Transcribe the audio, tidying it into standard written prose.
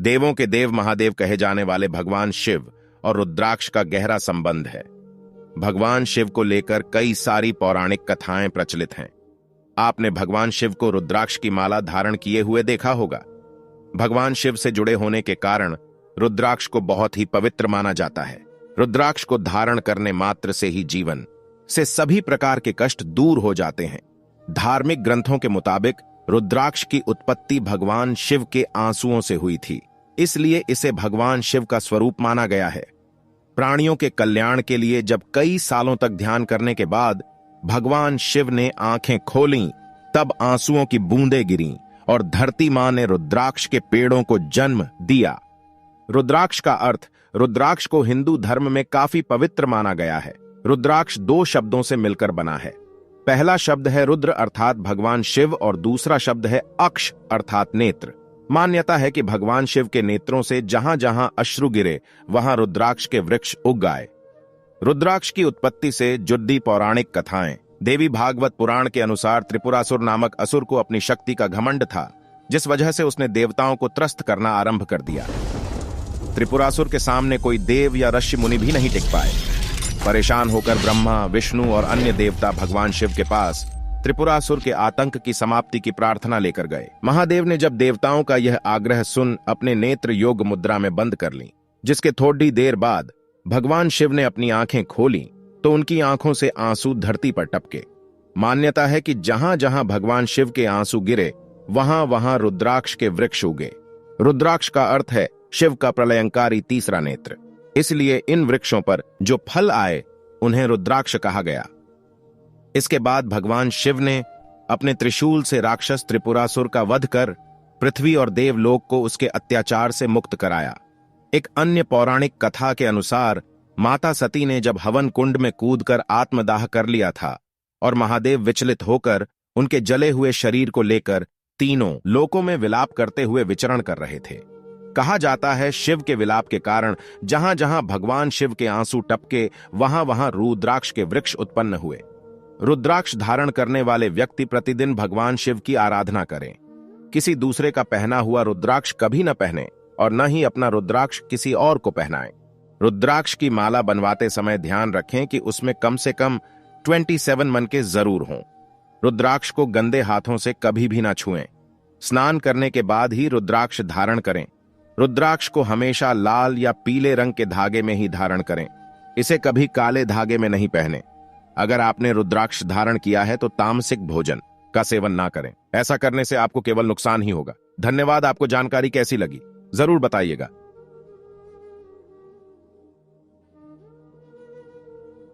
देवों के देव महादेव कहे जाने वाले भगवान शिव और रुद्राक्ष का गहरा संबंध है। भगवान शिव को लेकर कई सारी पौराणिक कथाएं प्रचलित हैं। आपने भगवान शिव को रुद्राक्ष की माला धारण किए हुए देखा होगा। भगवान शिव से जुड़े होने के कारण रुद्राक्ष को बहुत ही पवित्र माना जाता है। रुद्राक्ष को धारण करने मात्र से ही जीवन से सभी प्रकार के कष्ट दूर हो जाते हैं। धार्मिक ग्रंथों के मुताबिक रुद्राक्ष की उत्पत्ति भगवान शिव के आंसुओं से हुई थी, इसलिए इसे भगवान शिव का स्वरूप माना गया है। प्राणियों के कल्याण के लिए जब कई सालों तक ध्यान करने के बाद भगवान शिव ने आंखें खोलीं, तब आंसुओं की बूंदें गिरीं और धरती मां ने रुद्राक्ष के पेड़ों को जन्म दिया। रुद्राक्ष का अर्थ, रुद्राक्ष को हिंदू धर्म में काफी पवित्र माना गया है। रुद्राक्ष दो शब्दों से मिलकर बना है। पहला शब्द है रुद्र अर्थात भगवान शिव और दूसरा शब्द है अक्ष अर्थात नेत्र। मान्यता है कि भगवान शिव के नेत्रों से जहां जहां अश्रु गिरे वहां रुद्राक्ष के वृक्ष उग आए। रुद्राक्ष की उत्पत्ति से जुड़ी पौराणिक कथाएं। देवी भागवत पुराण के अनुसार त्रिपुरासुर नामक असुर को अपनी शक्ति का घमंड था, जिस वजह से उसने देवताओं को त्रस्त करना आरंभ कर दिया। त्रिपुरासुर के सामने कोई देव या ऋषि मुनि भी नहीं टिक पाए। परेशान होकर ब्रह्मा, विष्णु और अन्य देवता भगवान शिव के पास त्रिपुरासुर के आतंक की समाप्ति की प्रार्थना लेकर गए। महादेव ने जब देवताओं का यह आग्रह सुन अपने नेत्र योग मुद्रा में बंद कर ली, जिसके थोड़ी देर बाद भगवान शिव ने अपनी आंखें खोली तो उनकी आंखों से आंसू धरती पर टपके। मान्यता है कि जहां जहां भगवान शिव के आंसू गिरे वहां वहां रुद्राक्ष के वृक्ष उगे। रुद्राक्ष का अर्थ है शिव का प्रलयंकारी तीसरा नेत्र, इसलिए इन वृक्षों पर जो फल आए उन्हें रुद्राक्ष कहा गया। इसके बाद भगवान शिव ने अपने त्रिशूल से राक्षस त्रिपुरासुर का वध कर पृथ्वी और देवलोक को उसके अत्याचार से मुक्त कराया। एक अन्य पौराणिक कथा के अनुसार माता सती ने जब हवन कुंड में कूदकर आत्मदाह कर लिया था और महादेव विचलित होकर उनके जले हुए शरीर को लेकर तीनों लोकों में विलाप करते हुए विचरण कर रहे थे। कहा जाता है शिव के विलाप के कारण जहां जहां भगवान शिव के आंसू टपके वहां वहां रुद्राक्ष के वृक्ष उत्पन्न हुए। रुद्राक्ष धारण करने वाले व्यक्ति प्रतिदिन भगवान शिव की आराधना करें। किसी दूसरे का पहना हुआ रुद्राक्ष कभी न पहने और न ही अपना रुद्राक्ष किसी और को पहनाएं। रुद्राक्ष की माला बनवाते समय ध्यान रखें कि उसमें कम से कम 27 मनके जरूर हों। रुद्राक्ष को गंदे हाथों से कभी भी ना छुएं। स्नान करने के बाद ही रुद्राक्ष धारण करें। रुद्राक्ष को हमेशा लाल या पीले रंग के धागे में ही धारण करें। इसे कभी काले धागे में नहीं पहने। अगर आपने रुद्राक्ष धारण किया है तो तामसिक भोजन का सेवन ना करें। ऐसा करने से आपको केवल नुकसान ही होगा। धन्यवाद। आपको जानकारी कैसी लगी जरूर बताइएगा।